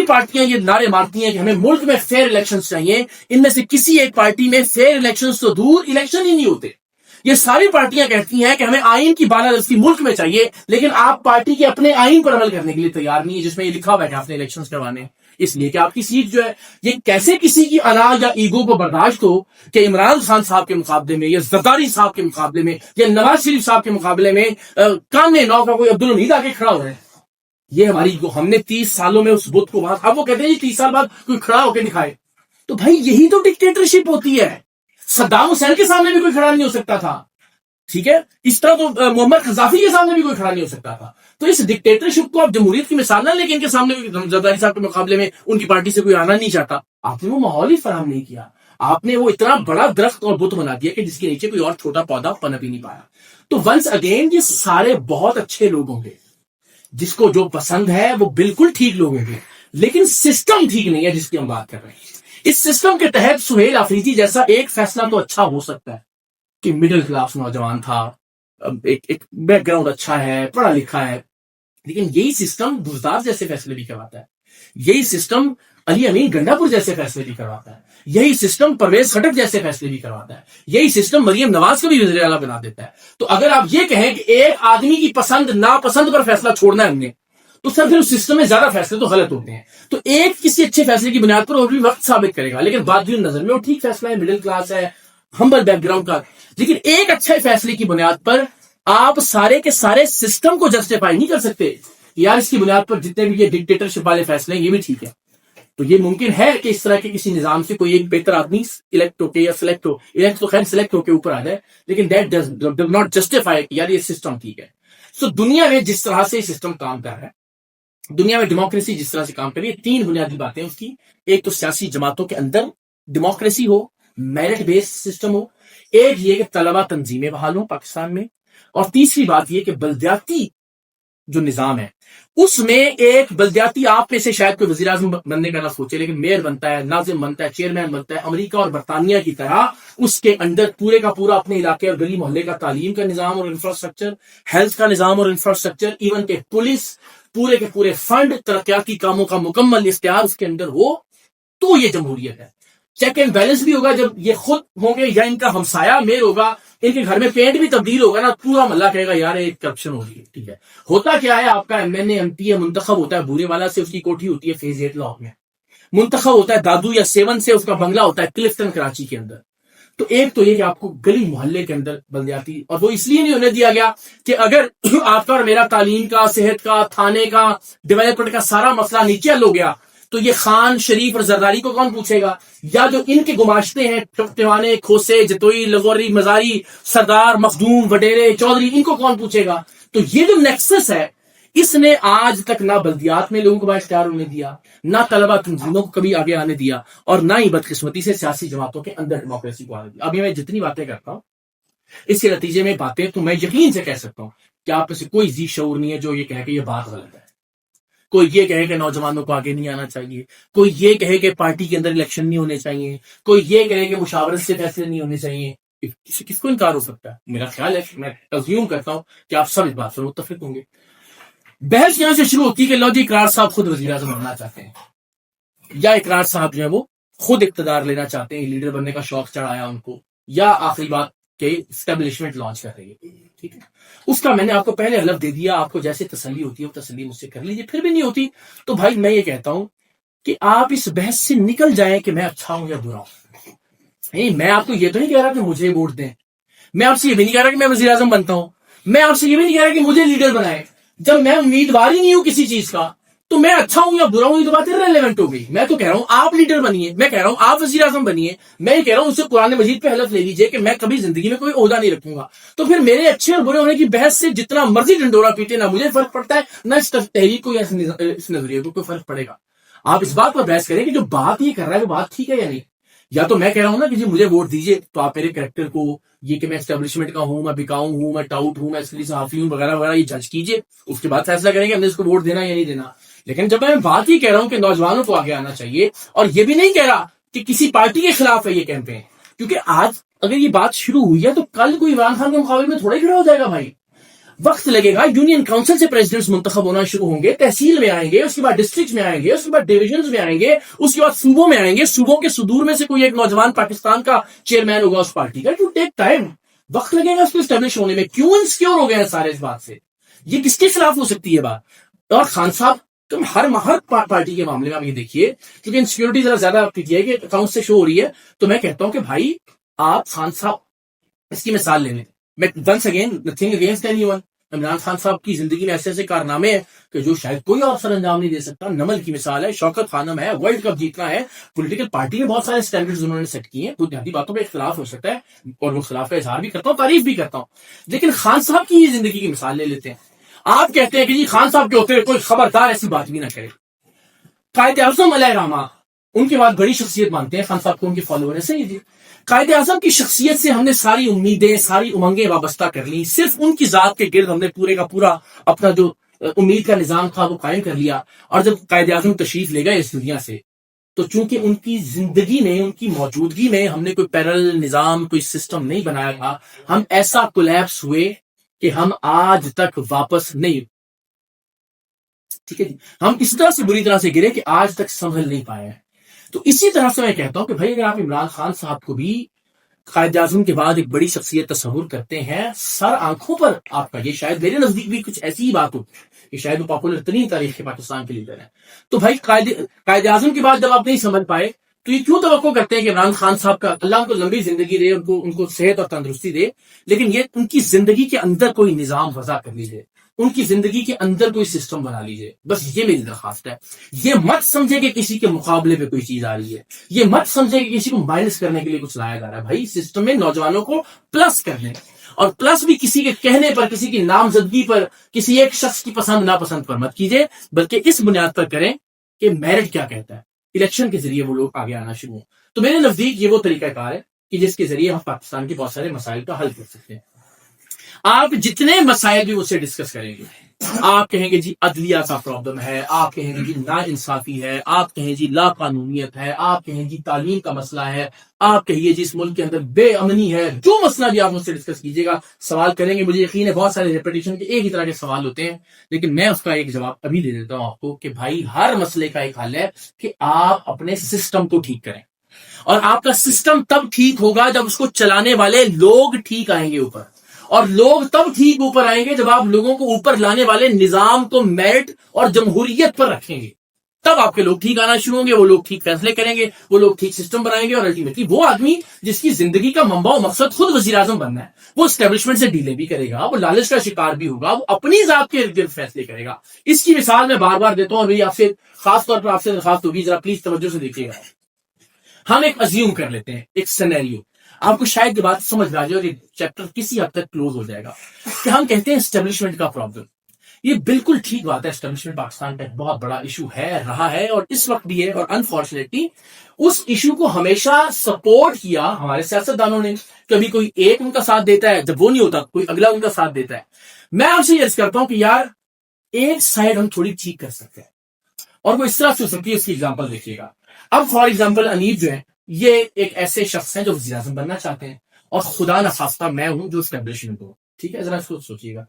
پارٹیاں یہ نعرے مارتی ہیں کہ ہمیں ملک میں فیئر الیکشنز چاہیے، ان میں سے کسی ایک پارٹی میں فیئر الیکشنز تو دور، الیکشن ہی نہیں ہوتے۔ یہ ساری پارٹیاں کہتی ہیں کہ ہمیں آئین کی بالادستی ملک میں چاہیے، لیکن آپ پارٹی کے اپنے آئین پر عمل کرنے کے لیے تیار نہیں ہے جس میں یہ لکھا ہوا ہے کہ آپ نے الیکشنز کروانے ہیں، اس لیے کہ آپ کی سیٹ جو ہے۔ یہ کیسے کسی کی انا یا ایگو کو برداشت ہو کہ عمران خان صاحب کے مقابلے میں یا زرداری صاحب کے مقابلے میں یا نواز شریف صاحب کے مقابلے میں کانے نو کا کوئی عبدالحمید آ کے کھڑا ہو رہا ہے؟ یہ ہماری ہم نے 30 سالوں میں اس بت کو بات، اب وہ کہتے ہیں 30 سال بعد کوئی کھڑا ہو کے دکھائے، تو بھائی یہی تو ڈکٹیٹرشپ ہوتی ہے۔ صدام حسین کے سامنے بھی کوئی کھڑا نہیں ہو سکتا تھا، ٹھیک ہے، اس طرح تو محمد قذافی کے سامنے بھی کوئی کھڑا نہیں ہو سکتا تھا۔ تو اس ڈکٹیٹرشپ کو آپ جمہوریت کی مثال نہ لیں کہ ان کے سامنے زرداری صاحب کے مقابلے میں ان کی پارٹی سے کوئی آنا نہیں چاہتا۔ آپ نے وہ ماحول ہی فراہم نہیں کیا، آپ نے وہ اتنا بڑا درخت اور بت بنا دیا کہ جس کے نیچے کوئی اور چھوٹا پودا پنپ ہی نہیں پایا۔ تو ونس اگین یہ سارے بہت اچھے لوگ ہوں گے، جس کو جو پسند ہے وہ بالکل ٹھیک لوگ ہوں گے، لیکن سسٹم ٹھیک نہیں ہے جس کی ہم بات کر رہے ہیں۔ اس سسٹم کے تحت سہیل آفریدی جیسا ایک فیصلہ تو اچھا ہو سکتا ہے کہ مڈل کلاس نوجوان تھا، ایک بیک گراؤنڈ اچھا ہے، پڑھا لکھا ہے، لیکن یہی سسٹم بزدار جیسے فیصلے بھی کرواتا ہے، یہی سسٹم علی امین گنڈا پور جیسے فیصلے بھی کرواتا ہے، یہی سسٹم پرویز خٹک جیسے فیصلے بھی کرواتا ہے، یہی سسٹم مریم نواز کو بھی وزیر اعلیٰ بنا دیتا ہے۔ تو اگر آپ یہ کہیں کہ ایک آدمی کی پسند ناپسند پر فیصلہ چھوڑنا ہے ہم نے، تو سر پھر اس سسٹم میں زیادہ فیصلے تو غلط ہوتے ہیں۔ تو ایک کسی اچھے فیصلے کی بنیاد پر وہ بھی وقت ثابت کرے گا، لیکن بات نظر میں وہ ٹھیک فیصلہ ہے، مڈل کلاس ہے، ہمبل بیک گراؤنڈ کا، لیکن ایک اچھے فیصلے کی بنیاد پر آپ سارے کے سارے سسٹم کو جسٹیفائی نہیں کر سکتے یار اس کی بنیاد پر جتنے بھی یہ ڈکٹیٹرشپ والے فیصلے ہیں یہ بھی ٹھیک ہے۔ تو یہ ممکن ہے کہ اس طرح کے کسی نظام سے کوئی ایک بہتر آدمی الیکٹ ہو کے یا سلیکٹ ہو، الیکٹ تو خیر سلیکٹ ہو کے اوپر آ جائے، لیکن دیٹ ڈز ناٹ جسٹیفائی کہ یار یہ سسٹم ٹھیک ہے۔ سو دنیا میں جس طرح سے یہ سسٹم کام کر رہا ہے، دنیا میں ڈیموکریسی جس طرح سے کام کر رہی ہے، 3 بنیادی باتیں اس کی۔ ایک تو سیاسی جماعتوں کے اندر ڈیموکریسی ہو، میرٹ بیس سسٹم ہو، ایک یہ کہ طلبہ تنظیمیں بحال ہوں پاکستان میں، اور تیسری بات یہ کہ بلدیاتی جو نظام ہے اس میں ایک بلدیاتی، آپ میں سے شاید کوئی وزیر اعظم بننے کا نہ سوچے، لیکن میئر بنتا ہے، ناظم بنتا ہے، چیئرمین بنتا ہے، امریکہ اور برطانیہ کی طرح اس کے اندر پورے کا پورا اپنے علاقے اور گلی محلے کا تعلیم کا نظام اور انفراسٹرکچر، ہیلتھ کا نظام اور انفراسٹرکچر، ایون کہ پولیس، پورے کے پورے فنڈ ترقیاتی کاموں کا مکمل اختیار اس کے اندر ہو، تو یہ جمہوریت ہے۔ چیک اینڈ بیلنس بھی ہوگا جب یہ خود ہوں گے یا ان کا ہمسایہ میئر ہوگا، ان کے گھر میں پینٹ بھی تبدیل ہوگا نا، پورا محلہ کہے گا یار ایک کرپشن ہو رہی ہے، ٹھیک ہے۔ ہوتا کیا ہے، آپ کا M N A M P منتخب ہوتا ہے بورے والا سے، اس کی کوٹھی ہوتی ہے فیز 8 لاہور میں، منتخب ہوتا ہے دادو یا 7 سے، اس کا بنگلہ ہوتا ہے کلفٹن کراچی کے اندر۔ تو ایک تو یہ کہ آپ کو گلی محلے کے اندر بلدیاتی، اور وہ اس لیے نہیں ہونے دیا گیا کہ اگر آپ کا اور میرا تعلیم کا، صحت کا، تھانے کا، ڈیولپمنٹ کا سارا مسئلہ نیچے حل ہو گیا تو یہ خان، شریف اور زرداری کو کون پوچھے گا، یا جو ان کے گماشتے ہیں ٹیوانے، کھوسے، جتوئی، لغوری، مزاری، سردار، مخدوم، وڈیرے، چودھری، ان کو کون پوچھے گا۔ تو یہ جو نیکسس ہے اس نے آج تک نہ بلدیات میں لوگوں کو بااختیار ہونے دیا، نہ طلبہ تنظیموں کو کبھی آگے آنے دیا، اور نہ ہی بدقسمتی سے سیاسی جماعتوں کے اندر ڈیموکریسی کو آنے دیا۔ ابھی میں جتنی باتیں کرتا ہوں اس کے نتیجے میں باتیں تو میں یقین سے کہہ سکتا ہوں کہ آپ میں سے کوئی ذی شعور نہیں ہے جو یہ کہے کہ یہ بات غلط ہے۔ کوئی یہ کہے کہ نوجوانوں کو آگے نہیں آنا چاہیے، کوئی یہ کہے کہ پارٹی کے اندر الیکشن نہیں ہونے چاہیے، کوئی یہ کہے کہ مشاورت سے فیصلے نہیں ہونے چاہیے۔ کس کو انکار ہو سکتا ہے؟ میرا خیال ہے، میں ازیوم کرتا ہوں کہ آپ سب اس بات سے متفق ہوں گے۔ بحث یہاں سے شروع ہوتی ہے کہ لو جی اقرار صاحب خود وزیر اعظم بننا چاہتے ہیں، یا اقرار صاحب جو ہے وہ خود اقتدار لینا چاہتے ہیں، لیڈر بننے کا شوق چڑھایا ان کو، یا آخری بات کہ اسٹیبلشمنٹ لانچ کر رہی ہے، ٹھیک ہے۔ اس کا میں نے آپ کو پہلے حلف دے دیا، آپ کو جیسے تسلی ہوتی ہے وہ تسلی مجھ سے کر لیجیے، پھر بھی نہیں ہوتی تو بھائی میں یہ کہتا ہوں کہ آپ اس بحث سے نکل جائیں کہ میں اچھا ہوں یا برا ہوں۔ نہیں، میں آپ کو یہ تو نہیں کہہ رہا کہ مجھے ووٹ دیں، میں آپ سے یہ بھی نہیں کہہ رہا کہ میں وزیر اعظم بنتا ہوں، میں آپ سے یہ بھی نہیں کہہ رہا کہ مجھے لیڈر بنائے۔ جب میں امیدوار ہی نہیں ہوں کسی چیز کا تو میں اچھا ہوں یا برا ہوں یہ تو بات ریلیونٹ ہو گئی۔ میں تو کہہ رہا ہوں آپ لیڈر بنیے، میں کہہ رہا ہوں آپ وزیر اعظم بنیے، میں یہ کہہ رہا ہوں اس سے قرآن مجید پہ حلف لے لیجئے کہ میں کبھی زندگی میں کوئی عہدہ نہیں رکھوں گا۔ تو پھر میرے اچھے اور برے ہونے کی بحث سے جتنا مرضی ڈنڈورا پیٹے، نہ مجھے فرق پڑتا ہے نہ اس تحریک کو یا اس نظریے کو کوئی فرق پڑے گا۔ آپ اس بات پر بحث کریں کہ جو بات یہ کر رہا ہے وہ بات ٹھیک ہے یا نہیں۔ یا تو میں کہہ رہا ہوں نا کہ جی مجھے ووٹ دیجیے تو آپ میرے کریکٹر کو، یہ کہ میں اسٹیبلشمنٹ کا ہوں، میں بکاؤں ہوں، میں ٹاؤٹ ہوں، میں اصلی صحافی ہوں وغیرہ وغیرہ، یہ جج کیجیے، اس کے بعد فیصلہ کریں گے ہم نے اس کو ووٹ دینا یا نہیں دینا۔ لیکن جب میں بات ہی کہہ رہا ہوں کہ نوجوانوں کو آگے آنا چاہیے، اور یہ بھی نہیں کہہ رہا کہ کسی پارٹی کے خلاف ہے یہ کیمپین، کیونکہ آج اگر یہ بات شروع ہوئی ہے تو کل کوئی عمران خان کے مقابلے میں تھوڑا ہی کھڑا ہو جائے گا بھائی۔ وقت لگے گا. یونین کاؤنسل سے پریزیڈنٹس منتخب ہونا شروع ہوں گے, تحصیل میں آئیں گے, اس کے بعد ڈسٹرکٹ میں آئیں گے, اس کے بعد ڈویژنز میں آئیں گے, اس کے بعد صوبوں میں آئیں گے, صوبوں کے صدور میں سے کوئی ایک نوجوان پاکستان کا چیئرمین ہوگا اس پارٹی کا. ٹو ٹیک ٹائم, وقت لگے گا اس کو اسٹیبلش ہونے میں. کیوں انسیکیور ہو گئے ہیں سارے اس بات سے؟ یہ کس کے خلاف ہو سکتی ہے بات؟ اور خان صاحب تم ہر پارٹی کے معاملے میں آپ یہ دیکھیے, کیونکہ انسیکیورٹی ذرا زیادہ آپ کی ہے کہ اکاؤنٹ سے شو ہو رہی ہے, تو میں کہتا ہوں کہ بھائی آپ خان صاحب اس کی مثال لے لیں. میں once again nothing against anyone, Imran Khan صاحب کی زندگی میں ایسے ایسے کارنامے ہیں کہ جو شاید کوئی اور سر انجام نہیں دے سکتا. نمل کی مثال ہے, شوکت خانم ہے, ورلڈ کپ جیتنا ہے, پولیٹیکل پارٹی میں بہت سارے اسٹینڈرڈز انہوں نے سیٹ کیے ہیں. بنیادی باتوں پہ اختلاف ہو سکتا ہے اور وہ اختلاف کا اظہار بھی کرتا ہوں, تعریف بھی کرتا ہوں, لیکن خان صاحب کی زندگی کی مثال لے لیتے ہیں. آپ کہتے ہیں کہ جی خان صاحب کے ہوتے ہوئے کوئی خبردار ایسی بات بھی نہ کرے. قائد اعظم علیہ رحمہ ان کے بعد بڑی شخصیت مانتے ہیں خان صاحب کو, ان کے فالوور ہیں. صحیح جی, قائد اعظم کی شخصیت سے ہم نے ساری امیدیں, ساری امنگیں وابستہ کر لی. صرف ان کی ذات کے گرد ہم نے پورے کا پورا اپنا جو امید کا نظام تھا وہ قائم کر لیا. اور جب قائد اعظم تشریف لے گئے اس دنیا سے, تو چونکہ ان کی زندگی میں, ان کی موجودگی میں ہم نے کوئی پیرل نظام, کوئی سسٹم نہیں بنایا تھا, ہم ایسا کولیپس ہوئے کہ ہم آج تک واپس نہیں. ٹھیک ہے جی, ہم اس طرح سے بری طرح سے گرے کہ آج تک سنبھل نہیں پائے ہیں. تو اسی طرح سے میں کہتا ہوں کہ بھائی اگر آپ عمران خان صاحب کو بھی قائد اعظم کے بعد ایک بڑی شخصیت تصور کرتے ہیں, سر آنکھوں پر آپ کا, یہ شاید میرے نزدیک بھی کچھ ایسی ہی بات ہو کہ شاید وہ پاپولر ترین تاریخ کے پاکستان کے لیڈر ہیں. تو بھائی قائد اعظم کے بعد جب آپ نہیں سمجھ پائے تو یہ کیوں توقع کرتے ہیں کہ عمران خان صاحب کا اللہ ان کو لمبی زندگی دے, ان کو صحت اور تندرستی دے, لیکن یہ ان کی زندگی کے اندر کوئی نظام وضع کر لیجیے, ان کی زندگی کے اندر کوئی سسٹم بنا لیجیے. بس یہ میری درخواست ہے. یہ مت سمجھے کہ کسی کے مقابلے میں کوئی چیز آ رہی ہے, یہ مت سمجھے کہ کسی کو مائنس کرنے کے لیے کچھ لایا جا رہا ہے. بھائی سسٹم میں نوجوانوں کو پلس کر لیں, اور پلس بھی کسی کے کہنے پر, کسی کی نامزدگی پر, کسی ایک شخص کی پسند ناپسند پر مت کیجیے, بلکہ اس بنیاد پر کریں کہ میرٹ کیا کہتا ہے. الیکشن کے ذریعے وہ لوگ آگے آنا شروع ہوں. تو میرے نزدیک یہ وہ طریقہ کار ہے کہ جس کے ذریعے ہم پاکستان کے بہت سارے مسائل کا حل کر سکتے ہیں. آپ جتنے مسائل بھی مجھ سے ڈسکس کریں گے, آپ کہیں گے جی عدلیہ کا پرابلم ہے, آپ کہیں گے جی نا انصافی ہے, آپ کہیں جی لا قانونیت ہے, آپ کہیں جی تعلیم کا مسئلہ ہے, آپ کہیے جی اس ملک کے اندر بے امنی ہے, جو مسئلہ بھی آپ مجھ سے ڈسکس کیجیے گا, سوال کریں گے, مجھے یقین ہے بہت سارے ریپیٹیشن کے ایک ہی طرح کے سوال ہوتے ہیں, لیکن میں اس کا ایک جواب ابھی دے دیتا ہوں آپ کو کہ بھائی ہر مسئلے کا ایک حل ہے کہ آپ اپنے سسٹم کو ٹھیک کریں. اور آپ کا سسٹم تب ٹھیک ہوگا جب اس کو چلانے والے لوگ ٹھیک آئیں گے اوپر, اور لوگ تب ٹھیک اوپر آئیں گے جب آپ لوگوں کو اوپر لانے والے نظام کو میرٹ اور جمہوریت پر رکھیں گے. تب آپ کے لوگ ٹھیک آنا شروع ہوں گے, وہ لوگ ٹھیک فیصلے کریں گے, وہ لوگ ٹھیک سسٹم بنائیں گے, اور الٹیمیٹلی وہ آدمی جس کی زندگی کا منبع و مقصد خود وزیر اعظم بننا ہے, وہ اسٹیبلشمنٹ سے ڈیلے بھی کرے گا, وہ لالچ کا شکار بھی ہوگا, وہ اپنی ذات کے ارد گرد فیصلے کرے گا. اس کی مثال میں بار بار دیتا ہوں, اور آپ سے خاص طور پر آپ سے درخواست ہوگی ذرا پلیز توجہ سے دیکھیے گا. ہم ایک ازیوم کر لیتے ہیں, ایک سینیریو, آپ کو شاید یہ بات سمجھ آ جائے اور یہ چیپٹر کسی حد تک کلوز ہو جائے گا, کہ ہم کہتے ہیں اسٹیبلشمنٹ کا پرابلم. یہ بالکل ٹھیک بات ہے, اسٹیبلشمنٹ پاکستان کا ایک بہت بڑا ایشو ہے, رہا ہے, اور اس وقت بھی ہے, اور انفارچونیٹلی اس ایشو کو ہمیشہ سپورٹ کیا ہمارے سیاستدانوں نے. کبھی کوئی ایک ان کا ساتھ دیتا ہے, جب وہ نہیں ہوتا کوئی اگلا ان کا ساتھ دیتا ہے. میں آپ سے یہ عرض کرتا ہوں کہ یار ایک سائڈ ہم تھوڑی ٹھیک کر سکتے ہیں, اور وہ اس طرح سے ہو سکتی ہے. اس کی ایگزامپل دیکھیے گا. اب فار ایگزامپل انیب جو ہے, یہ ایک ایسے شخص ہیں جو وزیر اعظم بننا چاہتے ہیں, اور خدا نخواستہ میں ہوں جو اسٹیبلشمنٹ ہوں. ٹھیک ہے, ذرا اس کو سوچیے گا.